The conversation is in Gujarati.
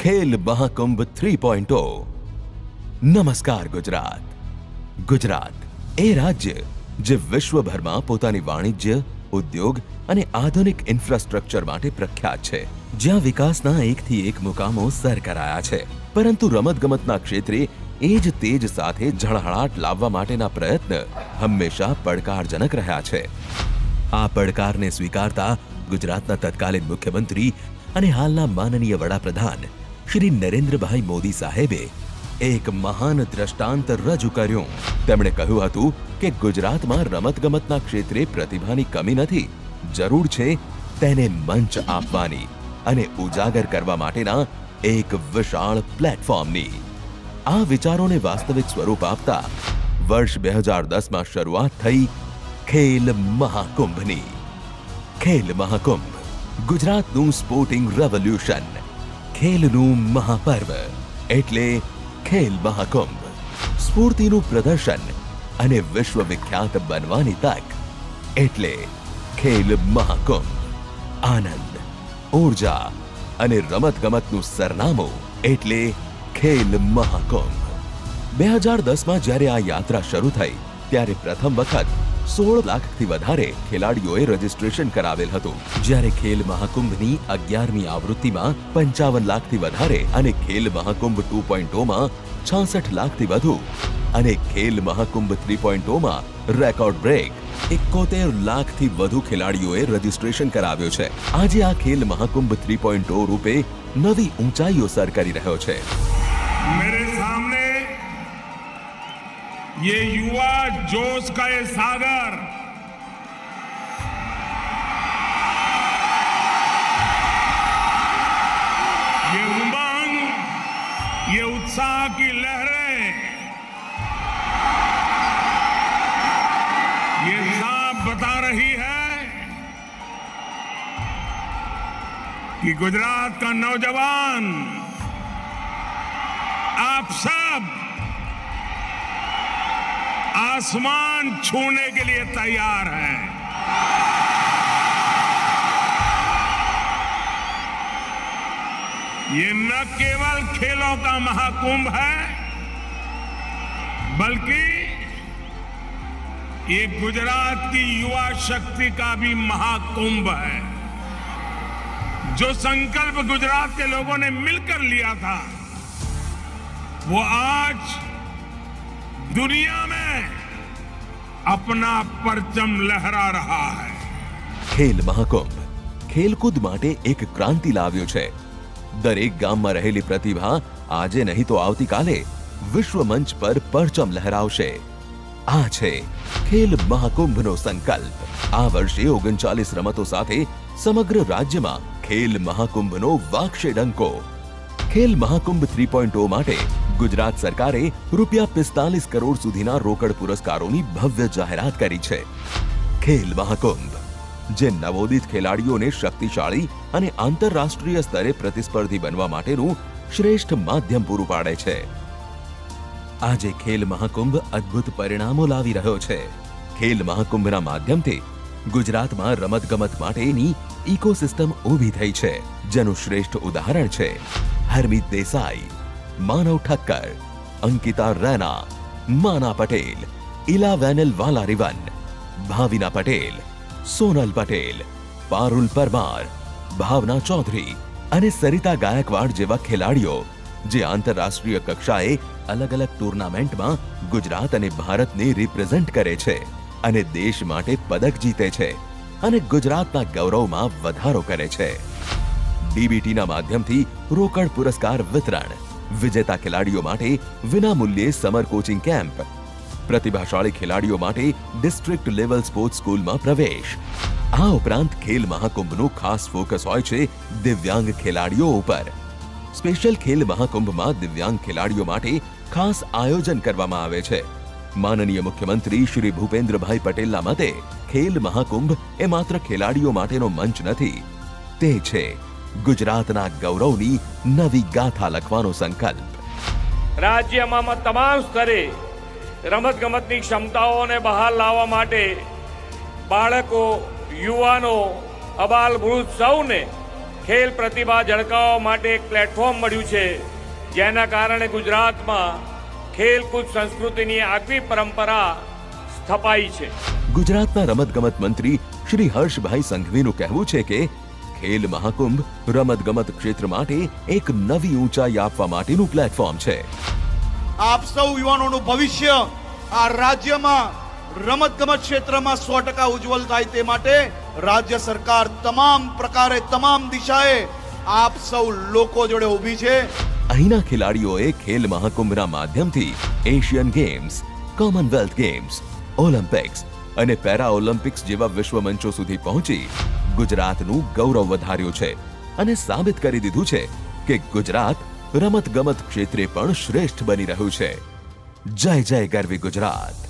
ખેલ મહાકુંભ 3.0. નમસ્કાર ગુજરાત. ગુજરાત એ રાજ્ય જે વિશ્વભરમાં પોતાની વાણિજ્ય, ઉદ્યોગ અને આધુનિક ઇન્ફ્રાસ્ટ્રક્ચર માટે પ્રખ્યાત છે, જ્યાં વિકાસના એકથી એક મુકામો સર કરાયા છે. પરંતુ રમતગમતના ક્ષેત્રે એ જ તેજ સાથે ઝળહળાટ લાવવા માટેના પ્રયત્ન હંમેશા પડકારજનક રહ્યા છે. આ પડકારને સ્વીકારતા ગુજરાતના તત્કાલીન મુખ્યમંત્રી અને હાલના માનનીય વડાપ્રધાન શ્રી નરેન્દ્રભાઈ મોદી સાહેબે એક મહાન દ્રષ્ટાંત રજૂ કર્યું. તેમણે કહ્યું હતું કે ગુજરાતમાં રમતગમતના ક્ષેત્રે પ્રતિભાની કમી નથી, જરૂર છે તેને મંચ આપવાની અને ઉજાગર કરવા માટેના એક વિશાળ પ્લેટફોર્મની. આ વિચારોને વાસ્તવિક સ્વરૂપ આપતા વર્ષ 2010માં શરૂઆત થઈ ખેલ મહાકુંભની. ખેલ મહાકુંભ ગુજરાતનું સ્પોર્ટિંગ રેવોલ્યુશન, ખેલનું મહાપર્વ એટલે ખેલ મહાકુંભ. સ્ફૂર્તિનું પ્રદર્શન અને વિશ્વવિખ્યાત બનવાની તક એટલે ખેલ મહાકુંભ. આનંદ, ઊર્જા અને રમતગમતનું સરનામું એટલે ખેલ મહાકુંભ. 2010માં જ્યારે આ યાત્રા શરૂ થઈ ત્યારે પ્રથમ વખત 16 લાખથી વધારે ખેલાડીઓએ રજીસ્ટ્રેશન કરાવેલ હતું, જ્યારે ખેલ મહાકુંભની 11મી આવૃત્તિમાં 55 લાખથી વધારે અને ખેલ મહાકુંભ 2.0માં 66 લાખથી વધુ અને ખેલ મહાકુંભ 3.0માં રેકોર્ડ બ્રેક 71 લાખથી વધુ ખેલાડીઓએ રજીસ્ટ્રેશન કરાવ્યો છે. આજે આ ખેલ મહાકુંભ 3.0 રૂપે નવી ઊંચાઈઓ સર કરી રહ્યો છે. मेरे सामने ये युवा जोश का ये सागर, ये उमंग, ये उत्साह की लहरें, ये साफ बता रही है कि गुजरात का नौजवान आप सब आसमान छूने के लिए तैयार हैं. ये न केवल खेलों का महाकुंभ है, बल्कि ये गुजरात की युवा शक्ति का भी महाकुंभ है. जो संकल्प गुजरात के लोगों ने मिलकर लिया था, वो आज दुनिया में अपना परचम लहरा रहा है. ખેલ મહાકુંભ ખેલકૂદ માટે એક ક્રાંતિ લાવ્યો છે. દરેક ગામમાં રહેલી પ્રતિભા આજે નહીં તો આવતીકાલે વિશ્વ મંચ પર પરચમ લહેરાવશે. આ છે ખેલ મહાકુંભનો સંકલ્પ. આ વર્ષે 39 રમતો સાથે સમગ્ર રાજ્યમાં ખેલ મહાકુંભનો વાગશે ડંકો. ખેલ મહાકુંભ 3.0 માટે ગુજરાત સરકારે ₹45 કરોડ સુધીના રોકડ પુરસ્કારોની ભવ્ય જાહેરાત કરી છે. ખેલ મહાકુંભ જે નવોદિત ખેલાડીઓને શક્તિશાળી અને આંતરરાષ્ટ્રીય સ્તરે પ્રતિસ્પર્ધી બનવા માટેનું શ્રેષ્ઠ માધ્યમ પૂરું પાડે છે. આજે ખેલ મહાકુંભ અદ્ભુત પરિણામો લાવી રહ્યો છે. ખેલ મહાકુંભના માધ્યમથી ગુજરાતમાં રમતગમત માટેની ઇકોસિસ્ટમ ઊભી થઈ છે, જેનું શ્રેષ્ઠ ઉદાહરણ છે હરમીત દેસાઈ, માનવ ઠક્કર, અંકિતા રૈના, માના પટેલ, ઇલા વેનલ વાલારિવન, ભાવિના પટેલ, સોનલ પટેલ, પારુલ પરમાર, ભાવના ચૌધરી અને સરિતા ગાયકવાડ જેવા ખેલાડીઓ જે આંતરરાષ્ટ્રીય કક્ષાએ અલગ અલગ ટુર્નામેન્ટમાં ગુજરાત અને ભારતને રિપ્રેઝેન્ટ કરે છે અને દેશ માટે પદક જીતે છે અને ગુજરાતના ગૌરવમાં વધારો કરે છે. ડીબીટીના માધ્યમથી રોકડ પુરસ્કાર વિતરણ, વિજેતા ખેલાડીઓ માટે વિનામૂલ્યે સમર કોચિંગ કેમ્પ, પ્રતિભાશાળી ખેલાડીઓ માટે ડિસ્ટ્રિક્ટ લેવલ સ્પોર્ટ્સ સ્કૂલમાં પ્રવેશ. આ ઉપરાંત ખેલ મહાકુંભનું ખાસ ફોકસ હોય છે દિવ્યાંગ ખેલાડીઓ ઉપર. સ્પેશિયલ ખેલ મહાકુંભમાં દિવ્યાંગ ખેલાડીઓ માટે ખાસ આયોજન કરવામાં આવે છે. માનનીય મુખ્યમંત્રી શ્રી ભૂપેન્દ્રભાઈ પટેલના મતે ખેલ મહાકુંભ એ માત્ર ખેલાડીઓ માટેનો મંચ નથી, તે છે ગુજરાતના ગૌરવની નવી ગાથા લખવાનો સંકલ્પ. રાજ્યમાં તમામ સ્તરે રમતગમતની ક્ષમતાઓને બહાર લાવવા માટે બાળકો, યુવાનો, અબાલ વૃદ્ધ સૌને ખેલ પ્રતિભા ઝળકાવવા માટે એક પ્લેટફોર્મ મળ્યું છે, જેના કારણે ગુજરાતમાં ખેલકૂદ સંસ્કૃતિની આગવી પરંપરા સ્થપાઈ છે. ગુજરાતના રમતગમત મંત્રી શ્રી હર્ષભાઈ સંઘવીનું કહેવું છે કે ખેલ મહાકુંભ રમતગમત ક્ષેત્ર માટે એક નવી ઊંચાઈ આપવા માટેનું પ્લેટફોર્મ છે. આપ સૌ યુવાનોનું ભવિષ્ય આ રાજ્યમાં રમતગમત ક્ષેત્રમાં 100% ઉજ્જવલ થાય તે માટે રાજ્ય સરકાર તમામ પ્રકારે તમામ દિશાએ આપ સૌ લોકો જોડે ઊભી છે. અહીંના ખેલાડીઓએ ખેલ મહાકુંભના માધ્યમથી Asian games, Commonwealth games, Olympics અને પેરા ઓલિમ્પિક્સ જેવા વિશ્વ મંચો સુધી પહોંચી ગુજરાતનું ગૌરવ વધાર્યું છે અને સાબિત કરી દીધું છે કે ગુજરાત રમતગમત ક્ષેત્રે પણ શ્રેષ્ઠ બની રહ્યું છે. જય જય ગરવી ગુજરાત.